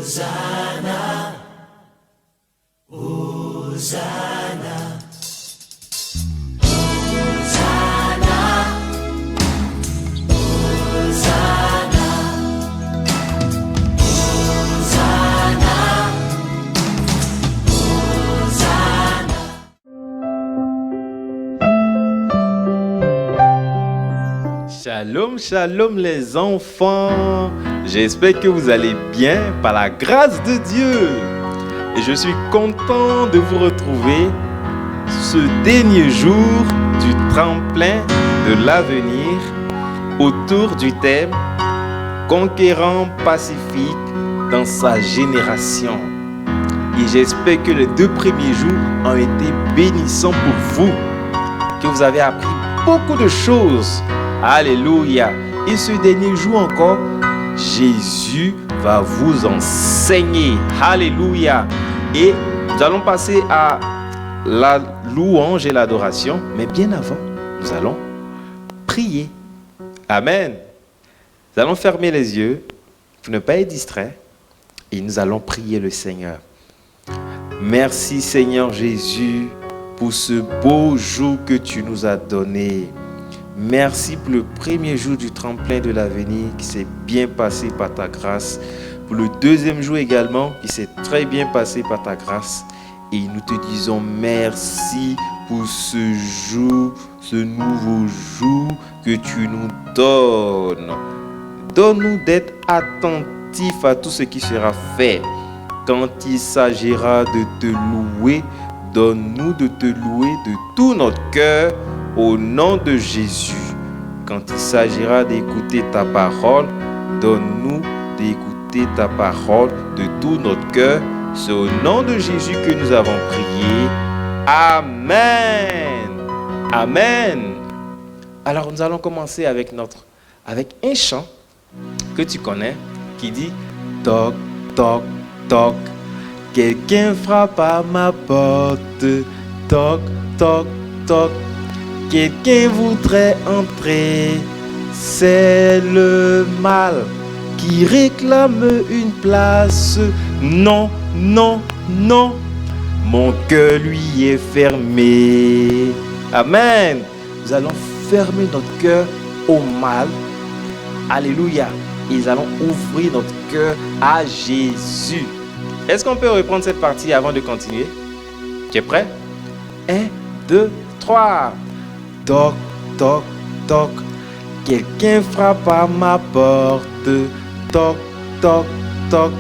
Shalom, shalom les enfants. J'espère que vous allez bien par la grâce de Dieu. Et je suis content de vous retrouver ce dernier jour du tremplin de l'avenir autour du thème Conquérant pacifique dans sa génération. Et j'espère que les 2 premiers jours ont été bénissants pour vous, que vous avez appris beaucoup de choses. Alléluia. Et ce dernier jour encore, Jésus va vous enseigner. Alléluia. Et nous allons passer à la louange et l'adoration. Mais bien avant, nous allons prier. Amen. Nous allons fermer les yeux pour ne pas être distraits. Et nous allons prier le Seigneur. Merci Seigneur Jésus pour ce beau jour que tu nous as donné. Merci pour le premier jour du tremplin de l'avenir qui s'est bien passé par ta grâce. Pour le 2e jour également qui s'est très bien passé par ta grâce. Et nous te disons merci pour ce jour, ce nouveau jour que tu nous donnes. Donne-nous d'être attentifs à tout ce qui sera fait. Quand il s'agira de te louer, donne-nous de te louer de tout notre cœur. Au nom de Jésus, quand il s'agira d'écouter ta parole, donne-nous d'écouter ta parole de tout notre cœur. C'est au nom de Jésus que nous avons prié. Amen. Amen. Alors nous allons commencer avec un chant que tu connais qui dit toc, toc, toc. Quelqu'un frappe à ma porte. Toc, toc, toc. Quelqu'un voudrait entrer, c'est le mal qui réclame une place. Non, non, non, mon cœur lui est fermé. Amen. Nous allons fermer notre cœur au mal. Alléluia. Et nous allons ouvrir notre cœur à Jésus. Est-ce qu'on peut reprendre cette partie avant de continuer? Tu es prêt? 1, 2, 3. Toc, toc, toc, quelqu'un frappe à ma porte. Toc, toc, toc,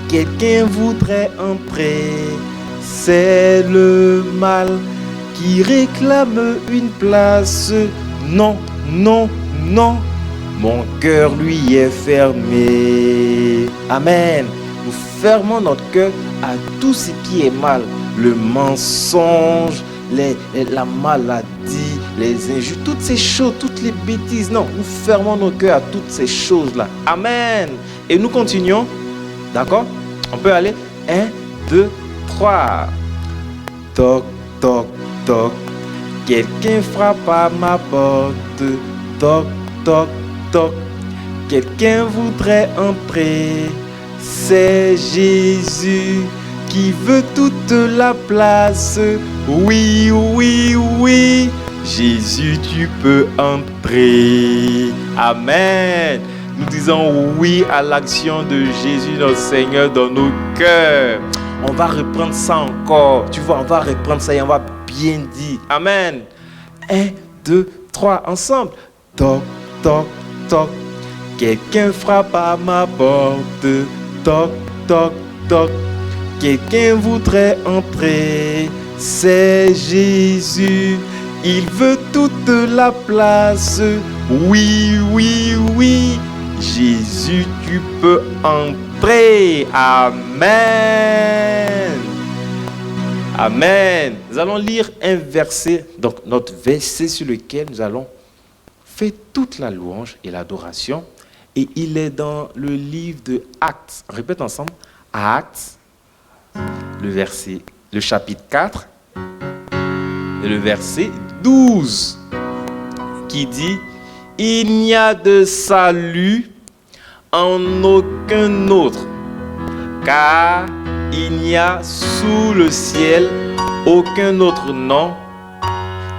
quelqu'un voudrait entrer. C'est le mal qui réclame une place. Non, non, non, mon cœur lui est fermé. Amen. Nous fermons notre cœur à tout ce qui est mal. Le mensonge, la maladie, les injures, toutes ces choses, toutes les bêtises. Non, nous fermons nos cœurs à toutes ces choses-là. Amen. Et nous continuons. D'accord? On peut aller 1, 2, 3. Toc, toc, toc. Quelqu'un frappe à ma porte. Toc, toc, toc. Quelqu'un voudrait entrer. C'est Jésus qui veut toute la place. Oui, oui, oui. Jésus, tu peux entrer. Amen. Nous disons oui à l'action de Jésus, notre Seigneur, dans nos cœurs. On va reprendre ça encore. Tu vois, on va reprendre ça et on va bien dire. Amen. 1, 2, 3, ensemble. Toc, toc, toc. Quelqu'un frappe à ma porte. Toc, toc, toc. Quelqu'un voudrait entrer. C'est Jésus. Il veut toute la place. Oui, oui, oui. Jésus, tu peux entrer. Amen. Amen. Nous allons lire un verset, donc notre verset sur lequel nous allons faire toute la louange et l'adoration. Et il est dans le livre de Actes. On répète ensemble. Actes, le chapitre 4, et le verset 12, qui dit: il n'y a de salut en aucun autre, car il n'y a sous le ciel aucun autre nom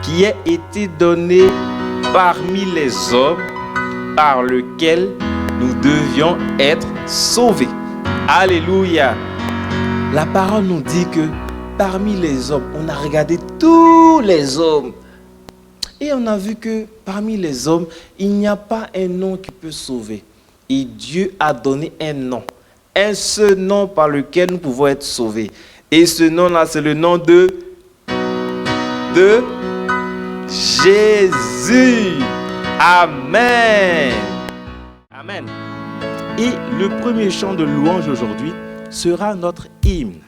qui ait été donné parmi les hommes par lequel nous devions être sauvés. Alléluia. La parole nous dit que parmi les hommes, on a regardé tous les hommes et on a vu que parmi les hommes, il n'y a pas un nom qui peut sauver. Et Dieu a donné un nom, un seul nom par lequel nous pouvons être sauvés. Et ce nom-là, c'est le nom de Jésus. Amen. Amen. Et le premier chant de louange aujourd'hui sera notre hymne.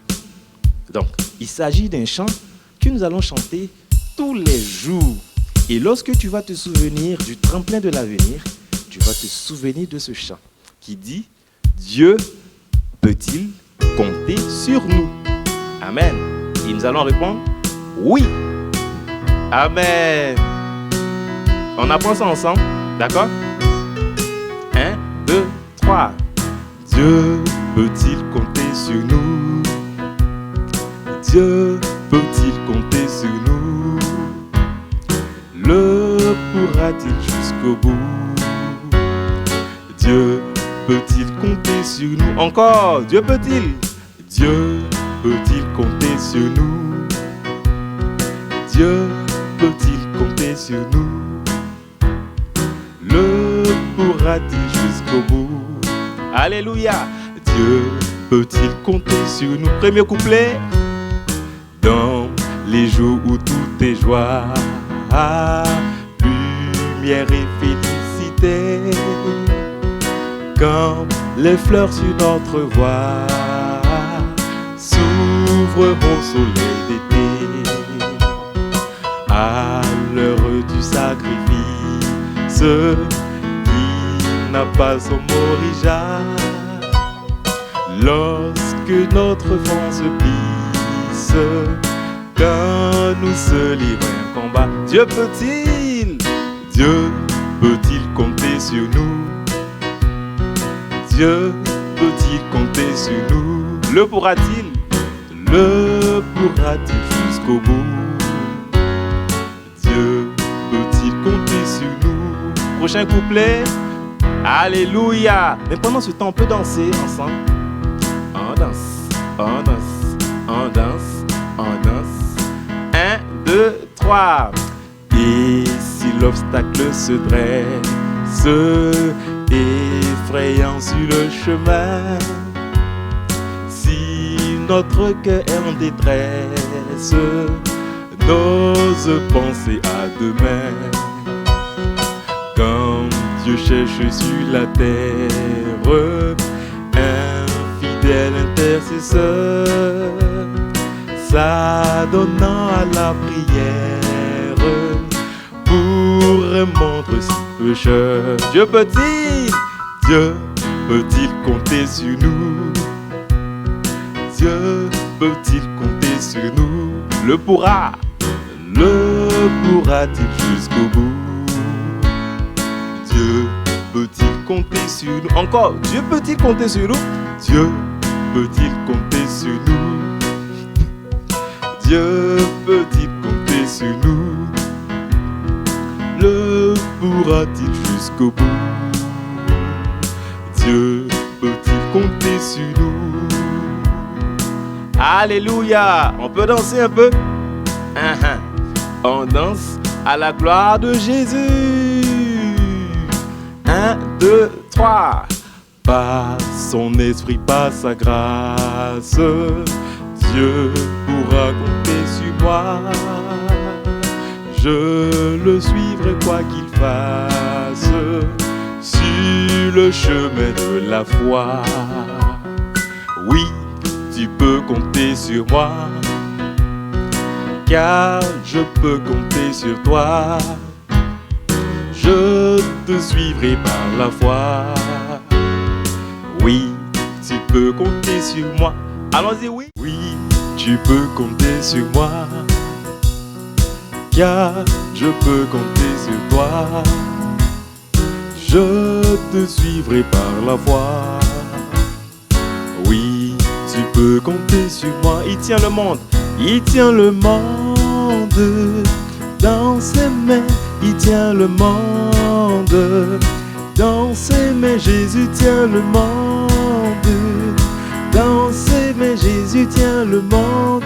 Donc, il s'agit d'un chant que nous allons chanter tous les jours. Et lorsque tu vas te souvenir du tremplin de l'avenir, tu vas te souvenir de ce chant qui dit « Dieu peut-il compter sur nous ?» Amen. Et nous allons répondre « Oui ». Amen. On apprend ça ensemble, d'accord? 1, 2, 3. Dieu peut-il compter sur nous? Dieu peut-il compter sur nous? Le pourra-t-il jusqu'au bout? Dieu peut-il compter sur nous? Encore, Dieu peut-il? Dieu peut-il compter sur nous? Dieu peut-il compter sur nous? Le pourra-t-il jusqu'au bout? Alléluia! Dieu peut-il compter sur nous? Premier couplet. Dans les jours où tout est joie, lumière et félicité, quand les fleurs sur notre voie s'ouvreront au soleil d'été, à l'heure du sacrifice, qui n'a pas son origine, lorsque notre vent se plisse, quand nous se livrons un combat, Dieu peut-il compter sur nous? Dieu peut-il compter sur nous? Le pourra-t-il jusqu'au bout? Dieu peut-il compter sur nous? Prochain couplet. Alléluia. Mais pendant ce temps, on peut danser ensemble. On danse, on danse, on danse, on danse. 1, 2, 3. Et si l'obstacle se dresse, effrayant sur le chemin, si notre cœur est en détresse, n'ose penser à demain. Quand Dieu cherche sur la terre un fidèle intercesseur, s'adonnant à la prière pour un monde si pécheur. Dieu peut-il compter sur nous? Dieu peut-il compter sur nous? Le pourra-t-il jusqu'au bout? Dieu peut-il compter sur nous? Encore, Dieu peut-il compter sur nous? Dieu peut-il compter sur nous? Dieu peut-il compter sur nous? Le pourra-t-il jusqu'au bout? Dieu peut-il compter sur nous? Alléluia! On peut danser un peu? On danse à la gloire de Jésus. 1, 2, 3. Par son esprit, par sa grâce, Dieu pourra compter sur moi. Je le suivrai quoi qu'il fasse sur le chemin de la foi. Oui, tu peux compter sur moi, car je peux compter sur toi. Je te suivrai par la foi. Oui, tu peux compter sur moi. Allons-y, oui. Oui, tu peux compter sur moi, car je peux compter sur toi. Je te suivrai par la foi. Oui, peux compter sur moi. Il tient le monde, il tient le monde dans ses mains, il tient le monde dans ses mains. Jésus tient le monde dans ses mains. Jésus tient le monde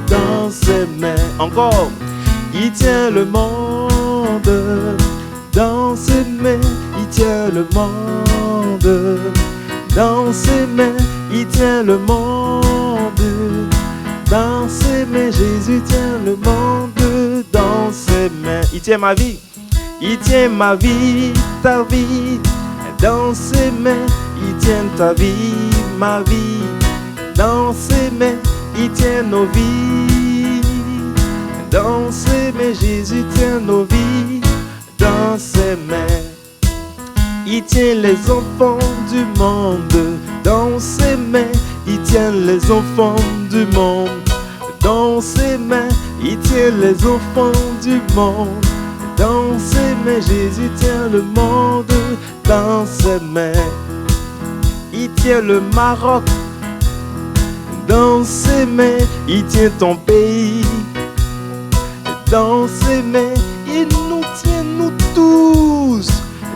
dans ses mains. Encore, il tient le monde dans ses mains, il tient le monde dans ses mains, il tient le monde dans ses mains. Jésus tient le monde dans ses mains. Il tient ma vie, il tient ma vie, ta vie dans ses mains. Il tient ta vie, ma vie dans ses mains. Il tient nos vies dans ses mains. Jésus tient nos vies dans ses mains. Il tient les enfants du monde dans ses mains. Il tient les enfants du monde dans ses mains. Il tient les enfants du monde dans ses mains. Jésus tient le monde dans ses mains. Il tient le Maroc dans ses mains. Il tient ton pays dans ses mains. Il nous tient, nous tous,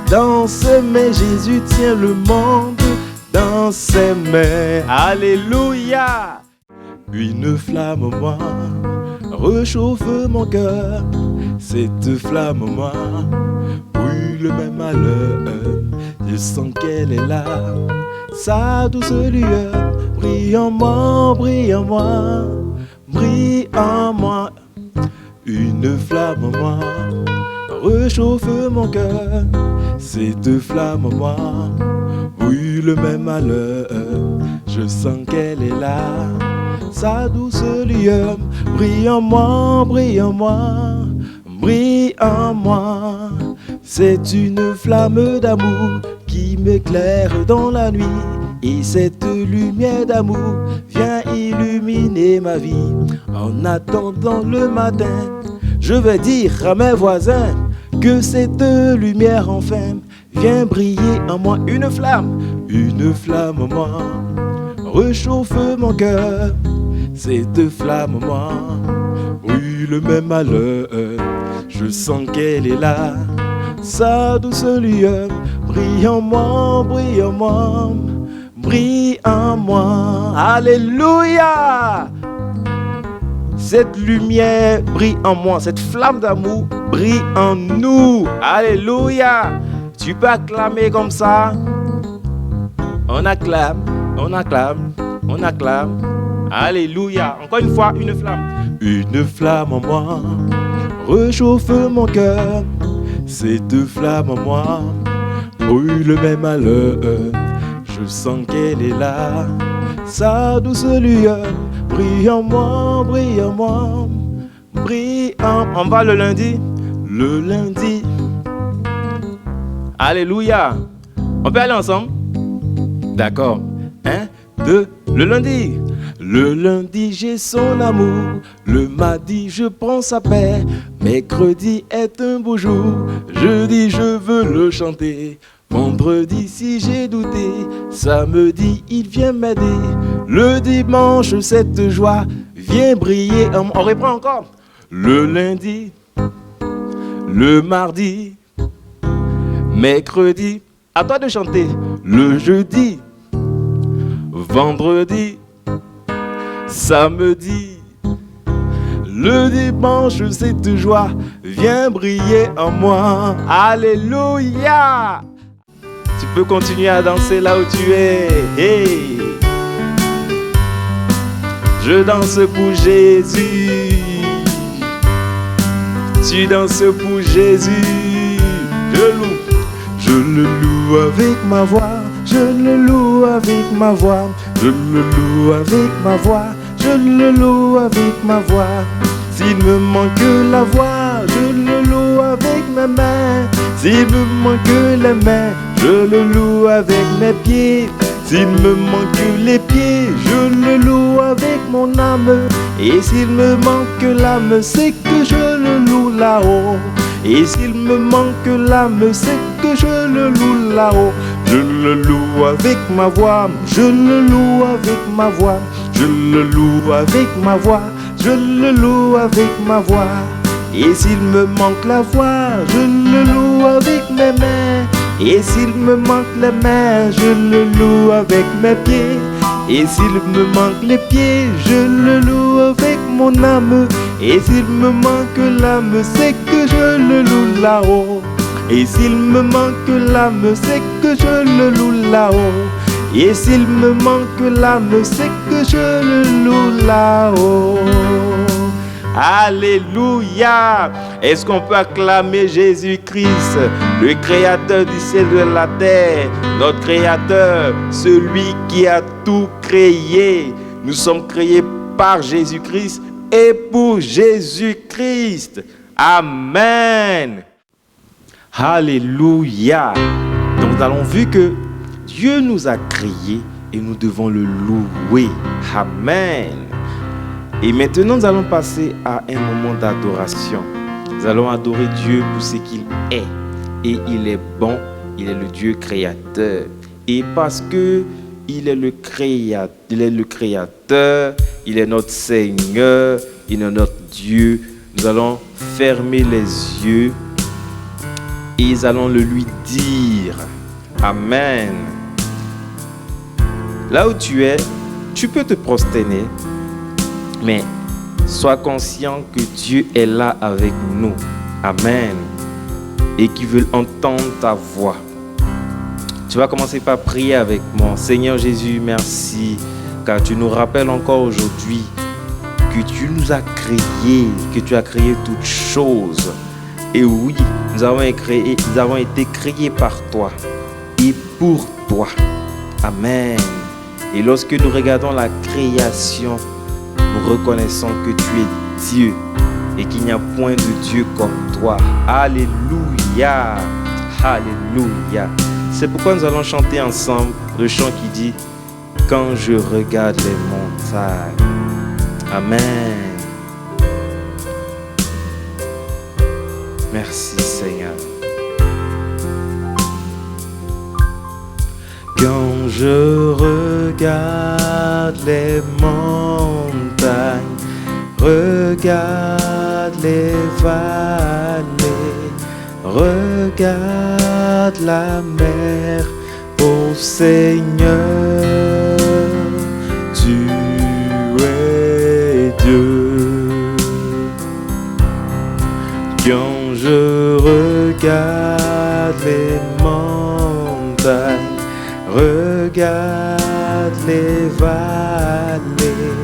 dans ses mains. Jésus tient le monde dans ses mains. Alléluia. Une flamme en moi réchauffe mon cœur. Cette flamme en moi brûle même à l'heure. Je sens qu'elle est là. Sa douce lueur brille en moi, brille en moi, brille en moi. Une flamme en moi réchauffe mon cœur. Cette flamme en moi brûle même à l'heure. Je sens qu'elle est là. Sa douce lueur brille en moi, brille en moi, brille en moi. C'est une flamme d'amour qui m'éclaire dans la nuit. Et cette lumière d'amour vient illuminer ma vie. En attendant le matin, je vais dire à mes voisins que cette lumière enfin vient briller en moi. Une flamme en moi réchauffe mon cœur. Cette flamme en moi brûle même à l'heure. Je sens qu'elle est là. Sa douce lueur brille en moi, brille en moi, brille en moi. Alléluia. Cette lumière brille en moi. Cette flamme d'amour brille en nous. Alléluia. Tu peux acclamer comme ça. On acclame, on acclame, on acclame. Alléluia. Encore une fois, une flamme. Une flamme en moi réchauffe mon cœur. Cette flamme en moi brûle même à l'heure. Je sens qu'elle est là. Sa douce lueur brille en moi, brille en moi, brille en moi. On va le lundi. Le lundi. Alléluia. On peut aller ensemble? D'accord. 1, 2, le lundi. Le lundi, j'ai son amour. Le mardi, je prends sa paix. Mercredi est un beau jour. Jeudi, je veux le chanter. Vendredi, si j'ai douté. Samedi, il vient m'aider. Le dimanche, cette joie vient briller. On reprend encore. Le lundi, le mardi, mercredi. À toi de chanter. Le jeudi, vendredi, samedi, le dimanche, cette joie vient briller en moi. Alléluia. Tu peux continuer à danser là où tu es. Hey. Je danse pour Jésus. Tu danses pour Jésus. Je le loue avec ma voix. Je le loue avec ma voix. Je le loue avec ma voix. Je le loue avec ma voix. S'il me manque la voix, je le loue avec mes mains. S'il me manque les mains, je le loue avec mes pieds. S'il me manque les pieds, je le loue avec mon âme. Et s'il me manque l'âme, c'est que je le loue là-haut. Et s'il me manque l'âme, c'est que je le loue là-haut. Je le loue avec ma voix, je le loue avec ma voix. Je le loue avec ma voix, je le loue avec ma voix. Et s'il me manque la voix, je le loue avec mes mains. Et s'il me manque les mains, je le loue avec mes pieds. Et s'il me manque les pieds, je le loue avec mon âme. Et s'il me manque l'âme, c'est que je le loue là-haut. Et s'il me manque l'âme, c'est que je le loue là-haut. Et s'il me manque l'âme, c'est que je le loue là-haut. Alléluia! Est-ce qu'on peut acclamer Jésus-Christ, le créateur du ciel et de la terre, notre créateur, celui qui a tout créé. Nous sommes créés par Jésus-Christ et pour Jésus-Christ. Amen! Alléluia! Donc nous avons vu que Dieu nous a créés et nous devons le louer. Amen! Et maintenant, nous allons passer à un moment d'adoration. Nous allons adorer Dieu pour ce qu'il est. Et il est bon, il est le Dieu créateur. Et parce que il est le créateur, il est notre Seigneur, il est notre Dieu, nous allons fermer les yeux et nous allons le lui dire. Amen. Là où tu es, tu peux te prosterner. Mais sois conscient que Dieu est là avec nous. Amen. Et qu'il veut entendre ta voix. Tu vas commencer par prier avec moi. Seigneur Jésus, merci. Car tu nous rappelles encore aujourd'hui que tu nous as créés, que tu as créé toutes choses. Et oui, nous avons été créés par toi et pour toi. Amen. Et lorsque nous regardons la création, nous reconnaissons que tu es Dieu et qu'il n'y a point de Dieu comme toi. Alléluia. Alléluia. C'est pourquoi nous allons chanter ensemble le chant qui dit « Quand je regarde les montagnes ». Amen. Merci Seigneur. Quand je regarde les montagnes, regarde les vallées, regarde la mer, ô Seigneur, tu es Dieu. Quand je regarde les montagnes, regarde les vallées,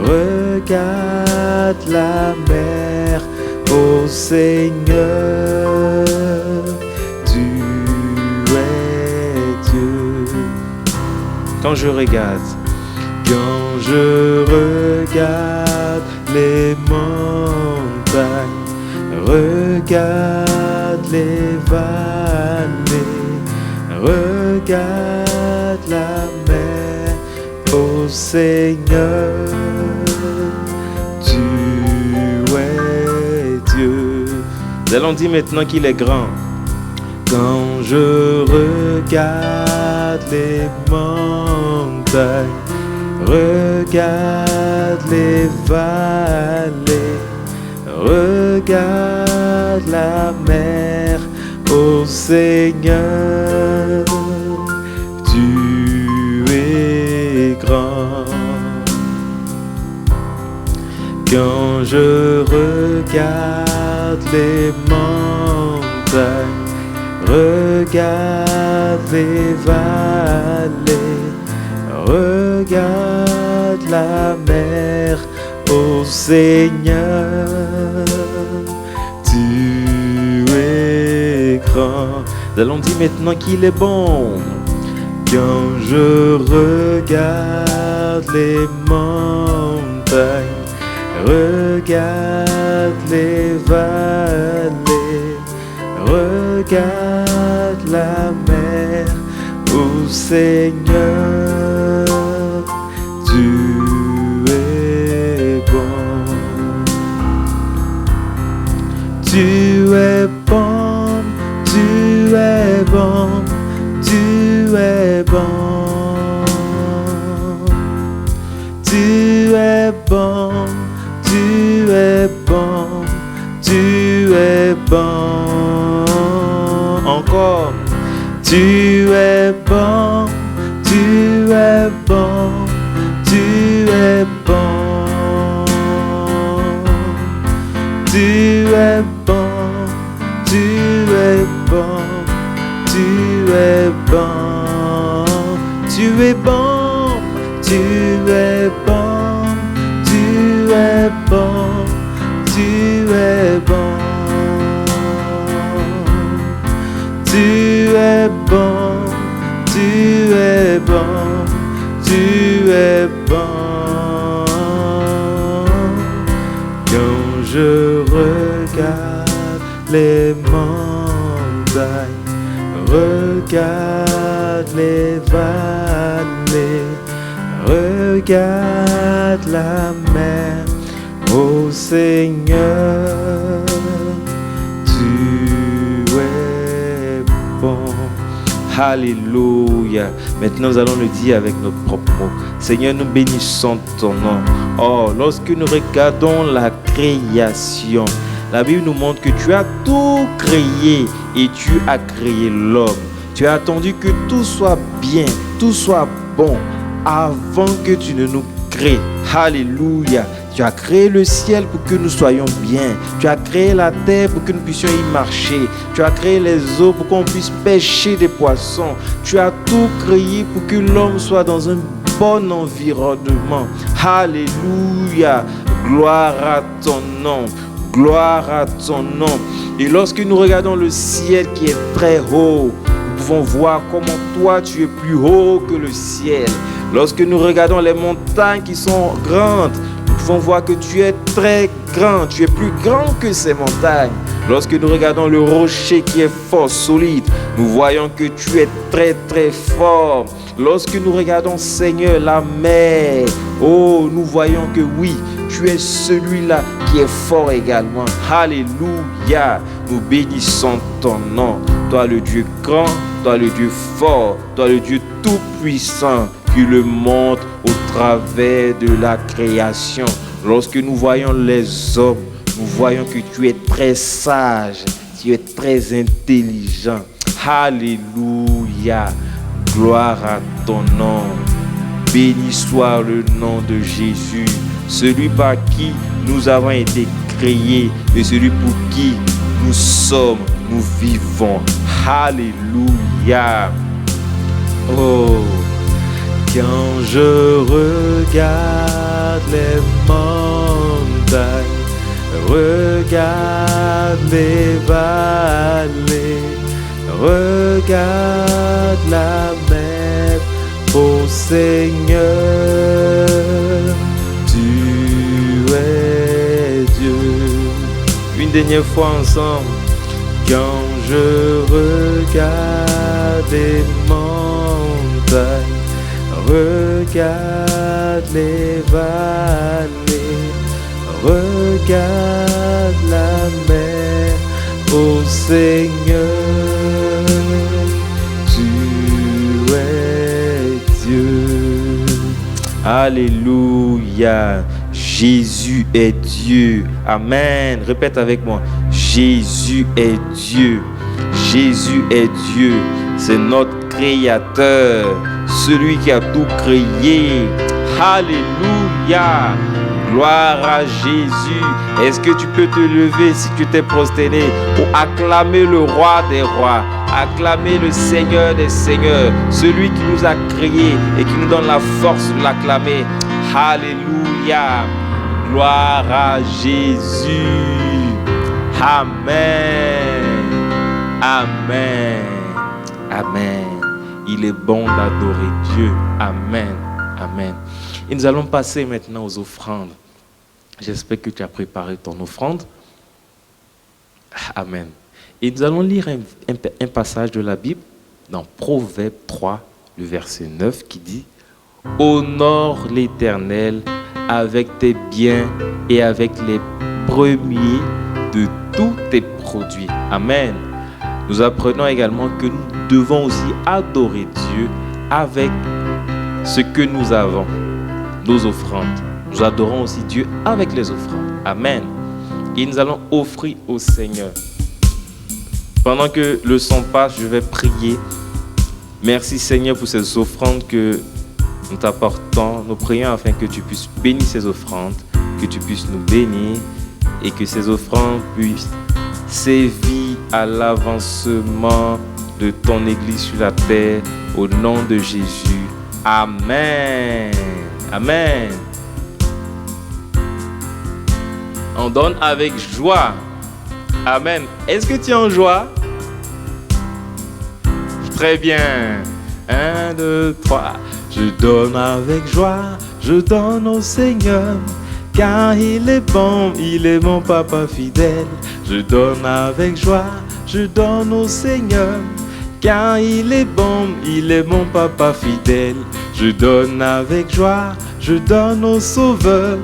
regarde la mer, ô Seigneur, tu es Dieu. Quand je regarde les montagnes, regarde les vallées, regarde la mer, ô Seigneur, tu es Dieu. Nous allons dire maintenant qu'il est grand. Quand je regarde les montagnes, regarde les vallées, regarde la mer, ô Seigneur, tu es grand. Quand je regarde les montagnes, regarde les vallées, regarde la mer, ô Seigneur, tu es grand. Nous allons dire maintenant qu'il est bon. Quand je regarde les montagnes, regarde les vallées, regarde la mer, ô Seigneur, tu es bon. Tu es bon, tu es bon, tu es bon. Tu tu es bon, tu es bon, tu es bon. Encore, tu es bon, tu es bon, tu es bon. Tu es bon, tu es bon, tu es bon. Tu es bon, tu es bon, tu es bon, tu es bon. Tu es bon, tu es bon, tu es bon. Quand je regarde les montagnes, regarde les vallées, regarde la mer, ô Seigneur, tu es bon. Alléluia. Maintenant, nous allons le dire avec notre propre mot. Seigneur, nous bénissons ton nom. Oh, lorsque nous regardons la création, la Bible nous montre que tu as tout créé et tu as créé l'homme. Tu as attendu que tout soit bien, tout soit bon avant que tu ne nous crées. Alléluia. Tu as créé le ciel pour que nous soyons bien. Tu as créé la terre pour que nous puissions y marcher. Tu as créé les eaux pour qu'on puisse pêcher des poissons. Tu as tout créé pour que l'homme soit dans un bon environnement. Alléluia. Gloire à ton nom. Gloire à ton nom. Et lorsque nous regardons le ciel qui est très haut, nous pouvons voir comment toi tu es plus haut que le ciel. Lorsque nous regardons les montagnes qui sont grandes, nous pouvons voir que tu es très grand, tu es plus grand que ces montagnes. Lorsque nous regardons le rocher qui est fort, solide, nous voyons que tu es très très fort. Lorsque nous regardons, Seigneur, la mer, oh, nous voyons que oui, tu es celui-là qui est fort également. Alléluia. Nous bénissons ton nom. Toi le Dieu grand, toi le Dieu fort, toi le Dieu tout-puissant qui le montre au travers de la création. Lorsque nous voyons les hommes, nous voyons que tu es très sage, tu es très intelligent. Alléluia. Gloire à ton nom. Béni soit le nom de Jésus, celui par qui nous avons été créés et celui pour qui nous sommes, nous vivons. Alléluia. Oh, quand je regarde les montagnes, regarde les vallées, regarde la mer, ô Seigneur, tu es Dieu. Une dernière fois ensemble. Quand je regarde les montagnes, regarde les vallées, regarde la mer, ô Seigneur, tu es Dieu. Alléluia. Jésus est Dieu. Amen. Répète avec moi. Jésus est Dieu. Jésus est Dieu. C'est notre Créateur. Celui qui a tout créé. Alléluia. Gloire à Jésus. Est-ce que tu peux te lever si tu t'es prosterné pour acclamer le roi des rois, acclamer le Seigneur des seigneurs, celui qui nous a créés et qui nous donne la force de l'acclamer. Alléluia. Gloire à Jésus. Amen. Amen. Amen. Il est bon d'adorer Dieu. Amen. Amen. Et nous allons passer maintenant aux offrandes. J'espère que tu as préparé ton offrande. Amen. Et nous allons lire un passage de la Bible dans Proverbe 3, le verset 9 qui dit « Honore l'Éternel avec tes biens et avec les premiers de tous tes produits. » Amen. Nous apprenons également que nous devons aussi adorer Dieu avec ce que nous avons. nos offrandes. Nous adorons aussi Dieu avec les offrandes. Amen. Et nous allons offrir au Seigneur. Pendant que le son passe, je vais prier. Merci Seigneur pour ces offrandes que nous t'apportons. Nous prions afin que tu puisses bénir ces offrandes, que tu puisses nous bénir et que ces offrandes puissent servir à l'avancement de ton Église sur la terre, au nom de Jésus. Amen. Amen. On donne avec joie. Amen. Est-ce que tu es en joie? Très bien. 1, 2, 3. Je donne avec joie, je donne au Seigneur, car il est bon, il est mon papa fidèle. Je donne avec joie, je donne au Seigneur, car il est bon, il est mon papa fidèle. Je donne avec joie, je donne au Sauveur,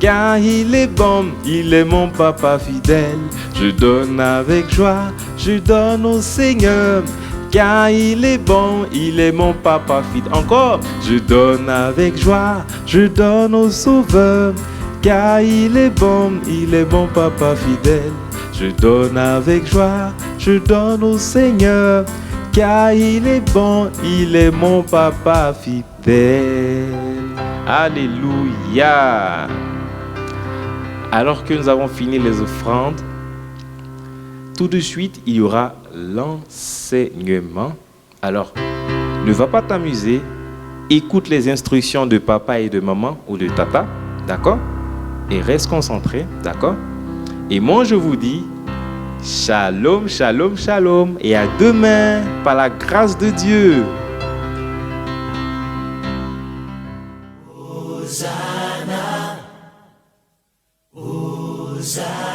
car il est bon, il est mon papa fidèle. Je donne avec joie, je donne au Seigneur, car il est bon, il est mon papa fidèle. Encore, je donne avec joie, je donne au Sauveur, car il est bon, il est mon papa fidèle. Je donne avec joie, je donne au Seigneur, car il est bon, il est mon papa fidèle. Alléluia. Alors que nous avons fini les offrandes, tout de suite, il y aura l'enseignement. Alors, ne va pas t'amuser. Écoute les instructions de papa et de maman ou de tata, d'accord? Et reste concentré, d'accord? Et moi, je vous dis, shalom, shalom, shalom. Et à demain, par la grâce de Dieu. Hosanna, Hosanna.